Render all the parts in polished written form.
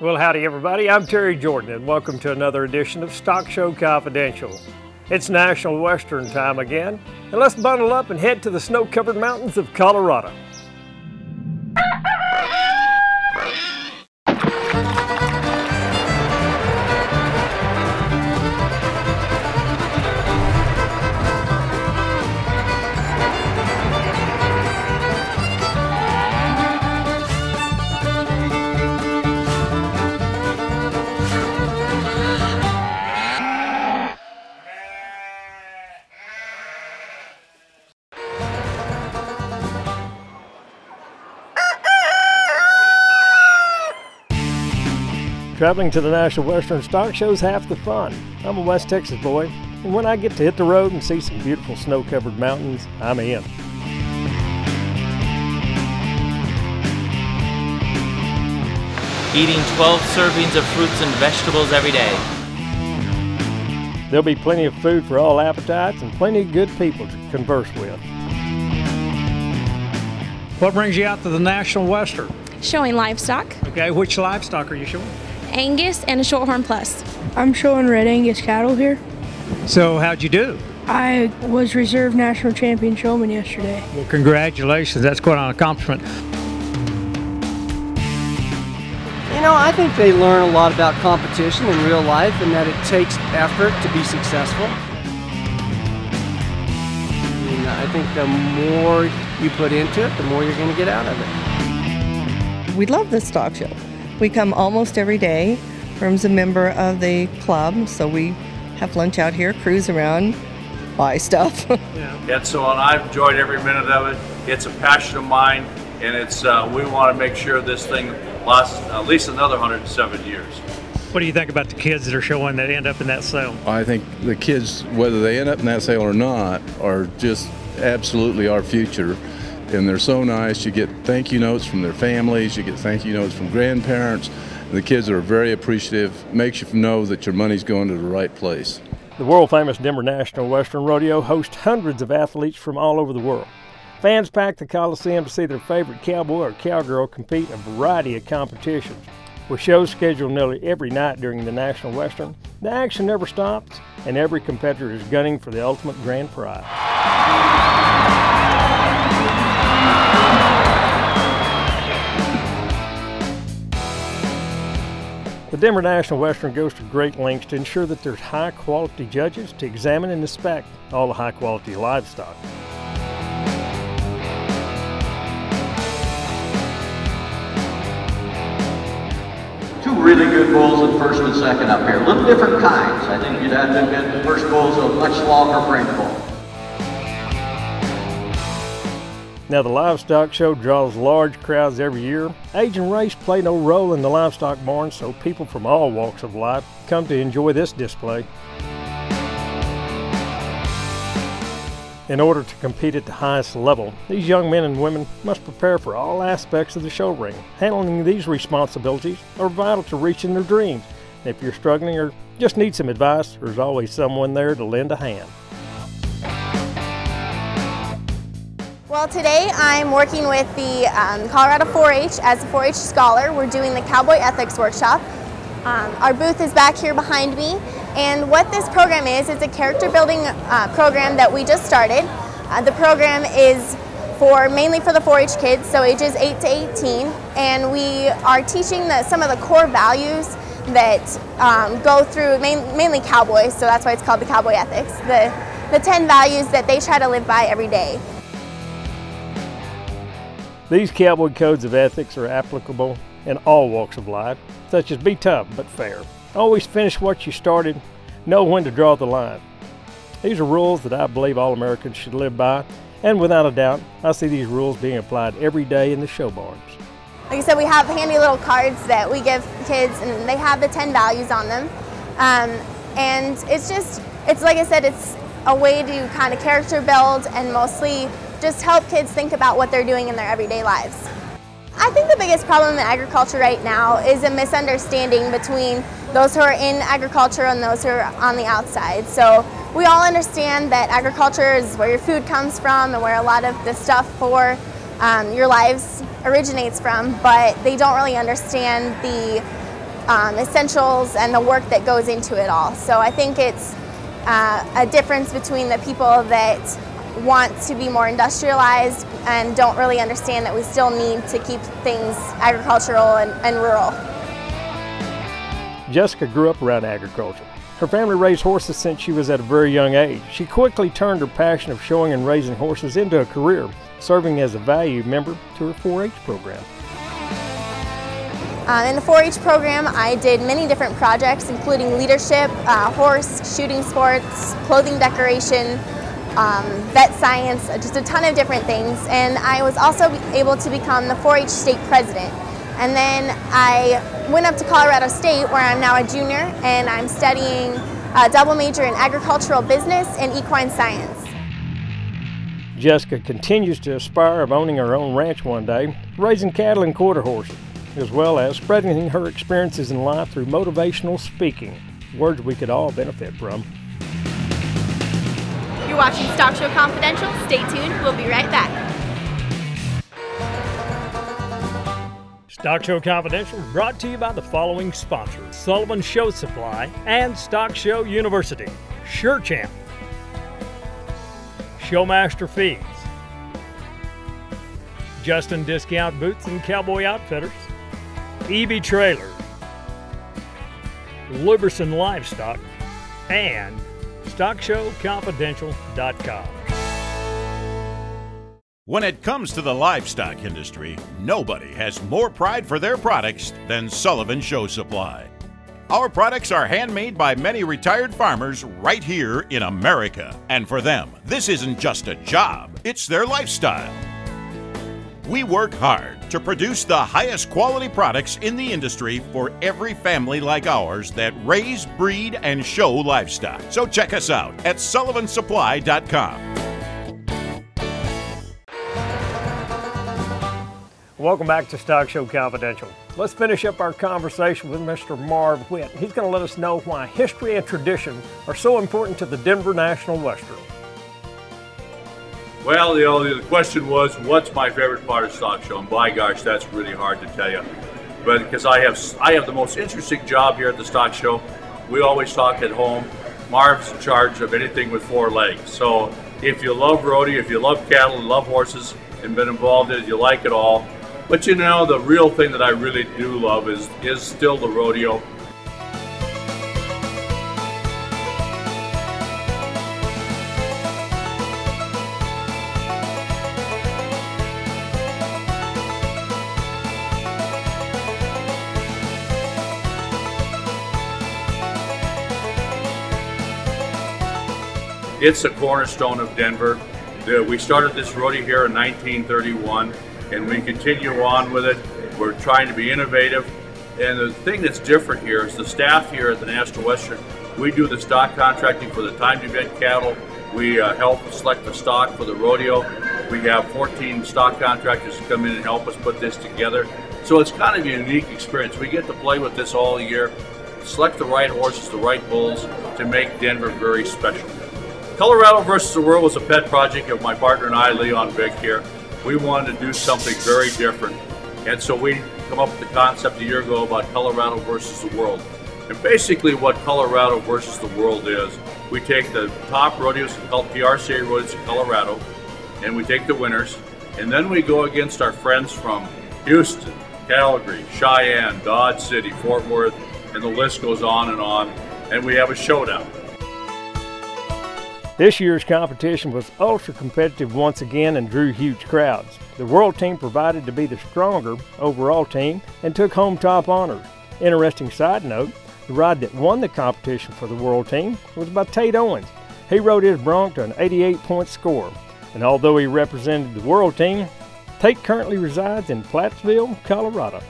Well, howdy everybody, I'm Terry Jordan and welcome to another edition of Stock Show Confidential. It's National Western time again, and let's bundle up and head to the snow-covered mountains of Colorado. Traveling to the National Western Stock Show is half the fun. I'm a West Texas boy, and when I get to hit the road and see some beautiful snow-covered mountains, I'm in. Eating 12 servings of fruits and vegetables every day. There'll be plenty of food for all appetites and plenty of good people to converse with. What brings you out to the National Western? Showing livestock. Okay, which livestock are you showing? Angus and a Shorthorn Plus. I'm showing Red Angus cattle here. So how'd you do? I was reserve national champion showman yesterday. Well, congratulations, that's quite an accomplishment. You know, I think they learn a lot about competition in real life and that it takes effort to be successful. And I think the more you put into it, the more you're going to get out of it. We love this stock show. We come almost every day. Herm's a member of the club, so we have lunch out here, cruise around, buy stuff. And so I've enjoyed every minute of it. It's a passion of mine, and it's we want to make sure this thing lasts at least another 107 years. What do you think about the kids that are showing that end up in that sale? I think the kids, whether they end up in that sale or not, are just absolutely our future. And they're so nice. You get thank you notes from their families, you get thank you notes from grandparents. The kids are very appreciative, makes you know that your money's going to the right place. The world-famous Denver National Western Rodeo hosts hundreds of athletes from all over the world. Fans pack the Coliseum to see their favorite cowboy or cowgirl compete in a variety of competitions. With shows scheduled nearly every night during the National Western, the action never stops, and every competitor is gunning for the ultimate grand prize. The Denver National Western goes to great lengths to ensure that there's high-quality judges to examine and inspect all the high-quality livestock. Two really good bulls in first and second up here. A little different kinds. I think you'd have to admit the first bull's a much longer frame bull. Now, the livestock show draws large crowds every year. Age and race play no role in the livestock barn, so people from all walks of life come to enjoy this display. In order to compete at the highest level, these young men and women must prepare for all aspects of the show ring. Handling these responsibilities are vital to reaching their dreams. And if you're struggling or just need some advice, there's always someone there to lend a hand. Well, today I'm working with the Colorado 4-H as a 4-H scholar. We're doing the Cowboy Ethics Workshop. Our booth is back here behind me, and what this program is, it's a character building program that we just started. The program is mainly for the 4-H kids, so ages 8 to 18, and we are teaching some of the core values that go through mainly cowboys, so that's why it's called the Cowboy Ethics, the 10 values that they try to live by every day. These cowboy codes of ethics are applicable in all walks of life, such as be tough but fair. Always finish what you started, know when to draw the line. These are rules that I believe all Americans should live by, and without a doubt, I see these rules being applied every day in the show barns. Like I said, we have handy little cards that we give kids, and they have the 10 values on them. And it's like I said, it's a way to kind of character build and mostly just help kids think about what they're doing in their everyday lives. I think the biggest problem in agriculture right now is a misunderstanding between those who are in agriculture and those who are on the outside. So we all understand that agriculture is where your food comes from and where a lot of the stuff for your lives originates from, but they don't really understand the essentials and the work that goes into it all. So I think it's a difference between the people that want to be more industrialized and don't really understand that we still need to keep things agricultural and rural. Jessica grew up around agriculture. Her family raised horses since she was at a very young age. She quickly turned her passion of showing and raising horses into a career, serving as a valued member to her 4-H program. In the 4-H program, I did many different projects, including leadership, horse, shooting sports, clothing decoration, vet science, just a ton of different things. And I was also able to become the 4-H state president. And then I went up to Colorado State, where I'm now a junior, and I'm studying a double major in agricultural business and equine science. Jessica continues to aspire of owning her own ranch one day, raising cattle and quarter horses, as well as spreading her experiences in life through motivational speaking, words we could all benefit from. You're watching Stock Show Confidential. Stay tuned. We'll be right back. Stock Show Confidential is brought to you by the following sponsors: Sullivan Show Supply and Stock Show University, Sure Champ, Showmaster Feeds, Justin Discount Boots and Cowboy Outfitters, EB Trailers, Luberson Livestock, and StockShowConfidential.com. When it comes to the livestock industry, nobody has more pride for their products than Sullivan Show Supply. Our products are handmade by many retired farmers right here in America. And for them, this isn't just a job, it's their lifestyle. We work hard to produce the highest quality products in the industry for every family like ours that raise, breed, and show livestock. So check us out at SullivanSupply.com. Welcome back to Stock Show Confidential. Let's finish up our conversation with Mr. Marv Whitt. He's going to let us know why history and tradition are so important to the Denver National Western. Well, the question was, what's my favorite part of Stock Show? And by gosh, that's really hard to tell you. But because I have the most interesting job here at the Stock Show. We always talk at home. Marv's in charge of anything with 4 legs. So if you love rodeo, if you love cattle and love horses and been involved in it, you like it all. But you know, the real thing that I really do love is still the rodeo. It's a cornerstone of Denver. We started this rodeo here in 1931. And we continue on with it. We're trying to be innovative. And the thing that's different here is the staff here at the National Western. We do the stock contracting for the timed event cattle. We help select the stock for the rodeo. We have 14 stock contractors who come in and help us put this together. So it's kind of a unique experience. We get to play with this all year, select the right horses, the right bulls to make Denver very special. Colorado versus the World was a pet project of my partner and I, Leon Vick here. We wanted to do something very different, and so we come up with the concept a year ago about Colorado versus the world. And basically what Colorado versus the world is, we take the top rodeos called PRCA rodeos in Colorado, and we take the winners, and then we go against our friends from Houston, Calgary, Cheyenne, Dodge City, Fort Worth, and the list goes on, and we have a showdown. This year's competition was ultra competitive once again and drew huge crowds. The World team provided to be the stronger overall team and took home top honors. Interesting side note, the ride that won the competition for the World team was by Tate Owens. He rode his bronc to an 88-point score. And although he represented the World team, Tate currently resides in Plattsville, Colorado.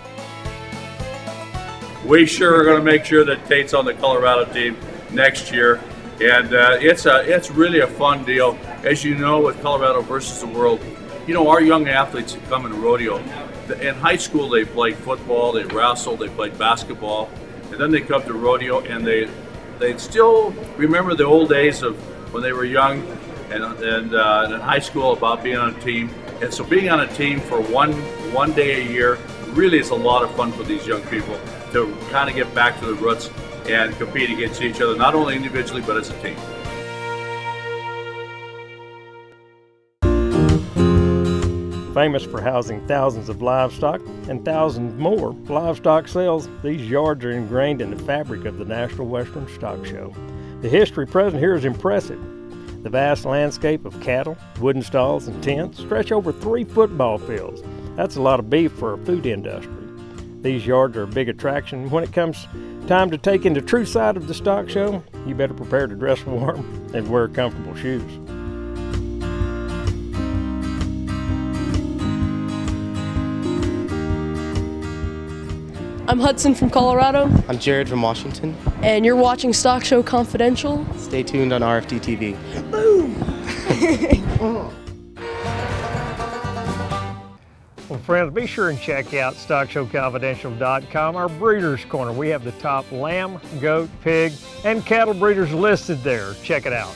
We sure are going to make sure that Tate's on the Colorado team next year. And it's really a fun deal. As you know, with Colorado versus the World, you know, our young athletes that come in rodeo, in high school they played football, they wrestled, they played basketball, and then they come to rodeo and they still remember the old days of when they were young and in high school about being on a team. And so being on a team for one day a year really it's a lot of fun for these young people to kind of get back to the roots and compete against each other, not only individually but as a team. Famous for housing thousands of livestock and thousands more livestock sales, these yards are ingrained in the fabric of the National Western Stock Show. The history present here is impressive. The vast landscape of cattle, wooden stalls, and tents stretch over 3 football fields. That's a lot of beef for a food industry. These yards are a big attraction. When it comes time to take in the true side of the stock show, you better prepare to dress warm and wear comfortable shoes. I'm Hudson from Colorado. I'm Jared from Washington. And you're watching Stock Show Confidential. Stay tuned on RFD TV. Boom! Well, friends, be sure and check out StockShowConfidential.com, our Breeders' Corner. We have the top lamb, goat, pig, and cattle breeders listed there. Check it out.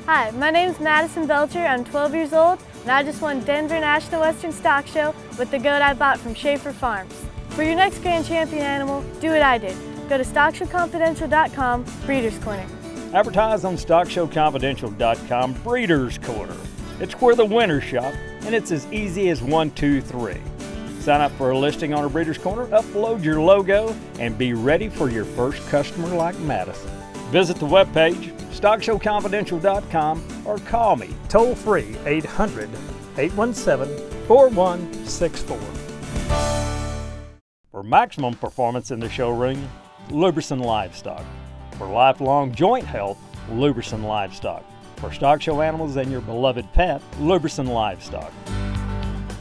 Hi, my name is Madison Belcher. I'm 12 years old, and I just won Denver National Western Stock Show with the goat I bought from Schaefer Farms. For your next grand champion animal, do what I did. Go to StockShowConfidential.com, Breeders' Corner. Advertise on StockShowConfidential.com, Breeders' Corner. It's where the winners shop, and it's as easy as 1, 2, 3. Sign up for a listing on our Breeders' Corner, upload your logo, and be ready for your first customer like Madison. Visit the webpage, StockShowConfidential.com, or call me toll-free 800-817-4164. For maximum performance in the showroom, Luberson Livestock. For lifelong joint health, Luberson Livestock. For stock show animals and your beloved pet, Luberson Livestock.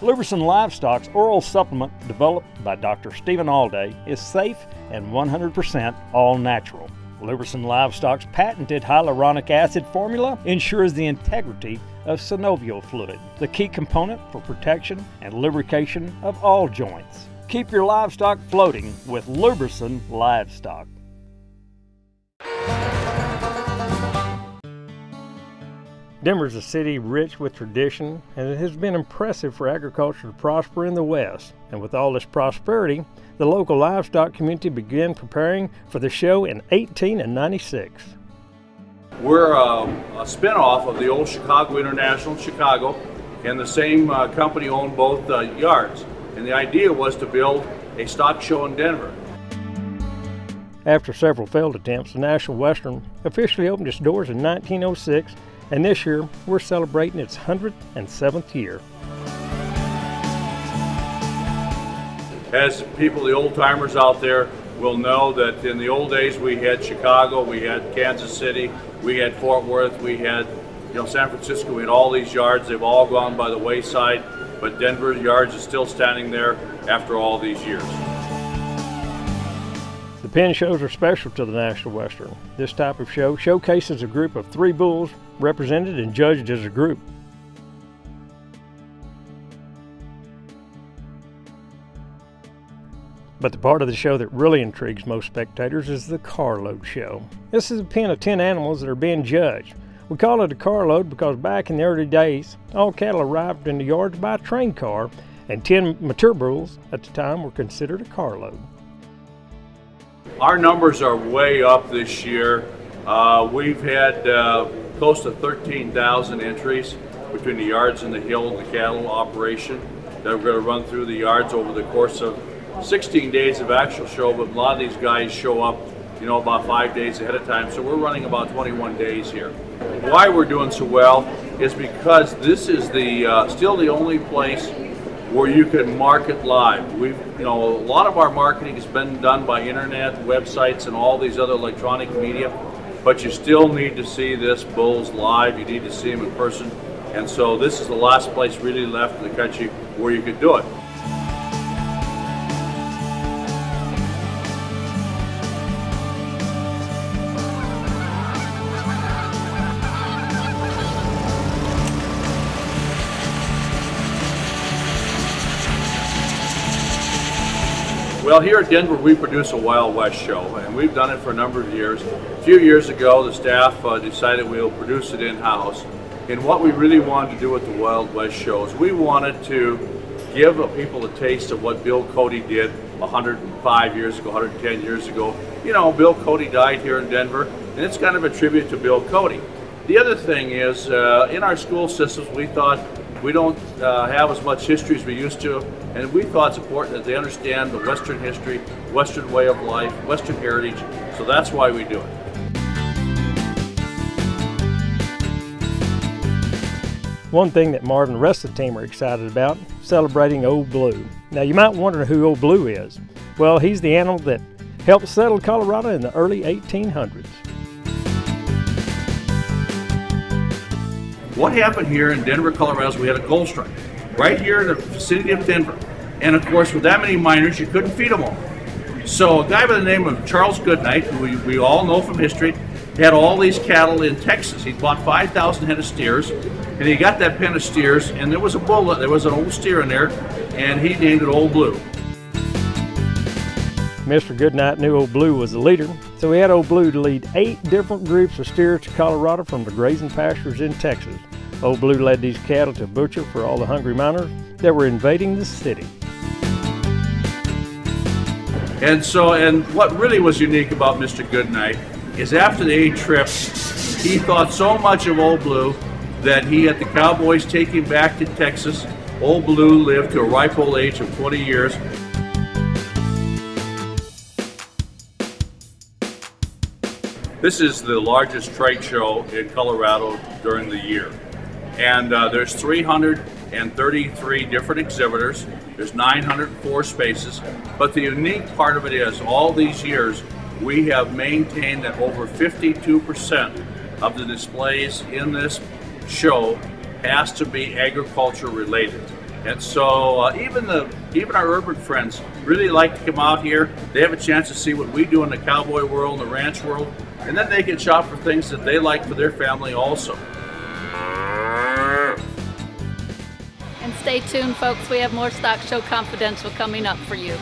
Luberson Livestock's oral supplement developed by Dr. Stephen Alday is safe and 100% all natural. Luberson Livestock's patented hyaluronic acid formula ensures the integrity of synovial fluid, the key component for protection and lubrication of all joints. Keep your livestock floating with Luberson Livestock. Denver is a city rich with tradition, and it has been impressive for agriculture to prosper in the West. And with all this prosperity, the local livestock community began preparing for the show in 1896. We're a spin-off of the old Chicago International in Chicago, and the same company owned both yards. And the idea was to build a stock show in Denver. After several failed attempts, the National Western officially opened its doors in 1906, and this year we're celebrating its 107th year. As people, the old timers out there will know that in the old days we had Chicago, we had Kansas City, we had Fort Worth, we had San Francisco, we had all these yards. They've all gone by the wayside, but Denver yards is still standing there after all these years. The pen shows are special to the National Western. This type of show showcases a group of 3 bulls represented and judged as a group. But the part of the show that really intrigues most spectators is the carload show. This is a pen of 10 animals that are being judged. We call it a carload because back in the early days, all cattle arrived in the yards by a train car, and 10 mature bulls at the time were considered a carload. Our numbers are way up this year. We've had close to 13,000 entries between the yards and the hill and the cattle operation that we're going to run through the yards over the course of 16 days of actual show, but a lot of these guys show up, about 5 days ahead of time, so we're running about 21 days here. Why we're doing so well is because this is still the only place where you can market live. A lot of our marketing has been done by internet, websites, and all these other electronic media, but you still need to see this bulls live. You need to see them in person, and so this is the last place really left in the country where you could do it. Well, here at Denver, we produce a Wild West show, and we've done it for a number of years. A few years ago, the staff decided we'll produce it in-house. And what we really wanted to do with the Wild West show is we wanted to give people a taste of what Bill Cody did 105 years ago, 110 years ago. You know, Bill Cody died here in Denver, and it's kind of a tribute to Bill Cody. The other thing is, in our school systems, we thought we don't have as much history as we used to, and we thought it's important that they understand the Western history, Western way of life, Western heritage, so that's why we do it. One thing that Marvin and the rest of the team are excited about, celebrating Old Blue. Now you might wonder who Old Blue is. Well, he's the animal that helped settle Colorado in the early 1800s. What happened here in Denver, Colorado is we had a gold strike right here in the city of Denver. And of course, with that many miners, you couldn't feed them all. So a guy by the name of Charles Goodnight, who we all know from history, had all these cattle in Texas. He bought 5,000 head of steers, and he got that pen of steers, and there was a bull, there was an old steer in there, and he named it Old Blue. Mr. Goodnight knew Old Blue was the leader, so he had Old Blue to lead 8 different groups of steers to Colorado from the grazing pastures in Texas. Old Blue led these cattle to butcher for all the hungry miners that were invading the city. And what really was unique about Mr. Goodnight is after the 8 trips, he thought so much of Old Blue that he had the Cowboys take him back to Texas. Old Blue lived to a ripe old age of 20 years. This is the largest trade show in Colorado during the year. And there's 333 different exhibitors. There's 904 spaces. But the unique part of it is, all these years, we have maintained that over 52% of the displays in this show has to be agriculture related. And so even our urban friends really like to come out here. They have a chance to see what we do in the cowboy world and the ranch world, and then they can shop for things that they like for their family also. And stay tuned, folks. We have more Stock Show Confidential coming up for you.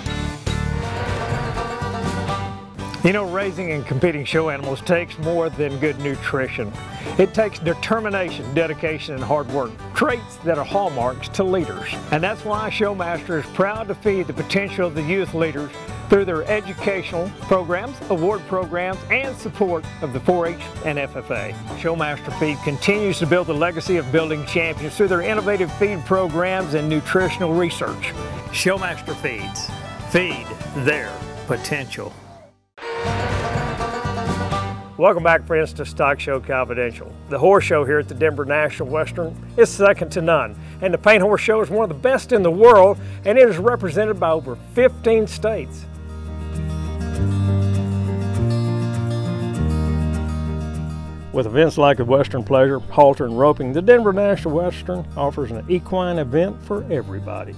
You know, raising and competing show animals takes more than good nutrition. It takes determination, dedication, and hard work, traits that are hallmarks to leaders. And that's why Showmaster is proud to feed the potential of the youth leaders through their educational programs, award programs, and support of the 4-H and FFA. Showmaster Feed continues to build the legacy of building champions through their innovative feed programs and nutritional research. Showmaster Feeds. Feed their potential. Welcome back, friends, to Stock Show Confidential. The horse show here at the Denver National Western is second to none, and the Paint Horse Show is one of the best in the world, and it is represented by over 15 states. With events like the Western Pleasure, Halter, and Roping, the Denver National Western offers an equine event for everybody.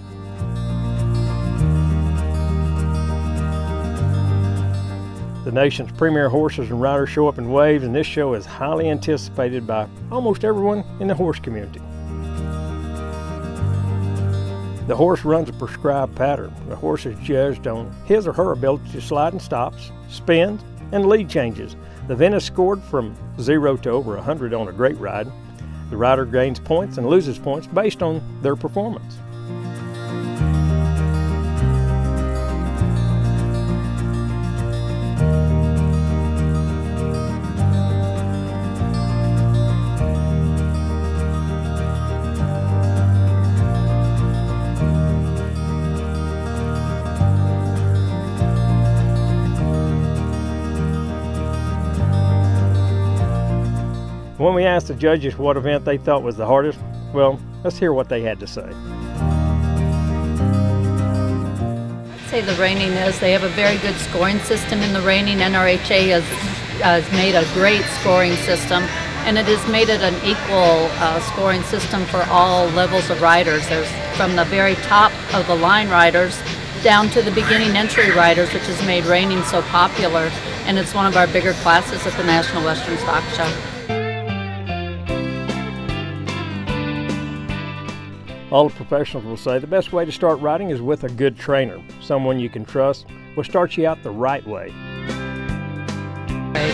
The nation's premier horses and riders show up in waves, and this show is highly anticipated by almost everyone in the horse community. The horse runs a prescribed pattern. The horse is judged on his or her ability to slide and stops, spins, and lead changes. The event is scored from 0 to over 100 on a great ride. The rider gains points and loses points based on their performance. When we asked the judges what event they thought was the hardest, well, let's hear what they had to say. I'd say the reining is. They have a very good scoring system in the reining. NRHA has made a great scoring system, and it has made it an equal scoring system for all levels of riders. There's from the very top of the line riders down to the beginning entry riders, which has made reining so popular, and it's one of our bigger classes at the National Western Stock Show. All the professionals will say the best way to start riding is with a good trainer. Someone you can trust will start you out the right way.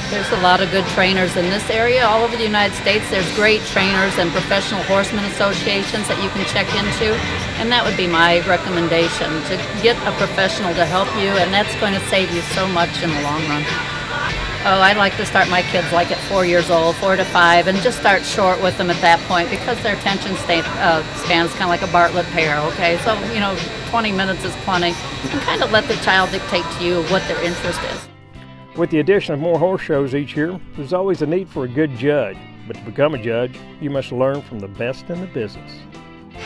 There's a lot of good trainers in this area. All over the United States, there's great trainers and professional horseman associations that you can check into. And that would be my recommendation, to get a professional to help you, and that's going to save you so much in the long run. Oh, I like to start my kids like at 4 years old, 4 to 5, and just start short with them at that point because their attention span is kind of like a Bartlett pear, okay? So, 20 minutes is plenty, and kind of let the child dictate to you what their interest is. With the addition of more horse shows each year, there's always a need for a good judge. But to become a judge, you must learn from the best in the business.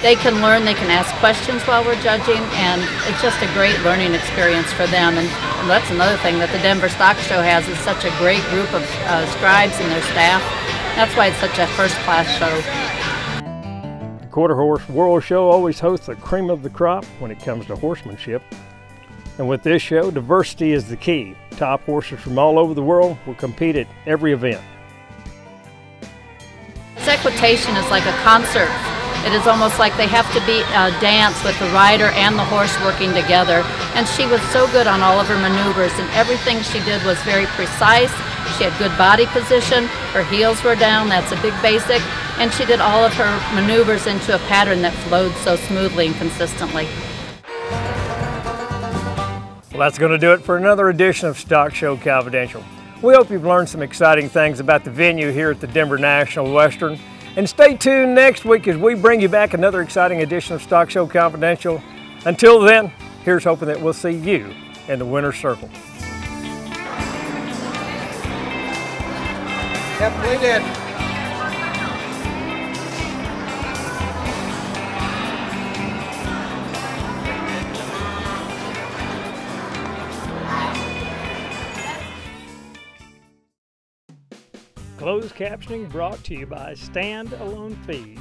They can learn, they can ask questions while we're judging, and it's just a great learning experience for them. And that's another thing that the Denver Stock Show has, is such a great group of scribes and their staff. That's why it's such a first-class show. The Quarter Horse World Show always hosts the cream of the crop when it comes to horsemanship. And with this show, diversity is the key. Top horses from all over the world will compete at every event. Equitation is like a concert. It is almost like they have to be a dance with the rider and the horse working together. And she was so good on all of her maneuvers, and everything she did was very precise. She had good body position, her heels were down, that's a big basic, and she did all of her maneuvers into a pattern that flowed so smoothly and consistently. Well, that's going to do it for another edition of Stock Show Confidential. We hope you've learned some exciting things about the venue here at the Denver National Western. And stay tuned next week as we bring you back another exciting edition of Stock Show Confidential. Until then, here's hoping that we'll see you in the winner's circle. Yep, we did. Closed captioning brought to you by Stand Alone Feed.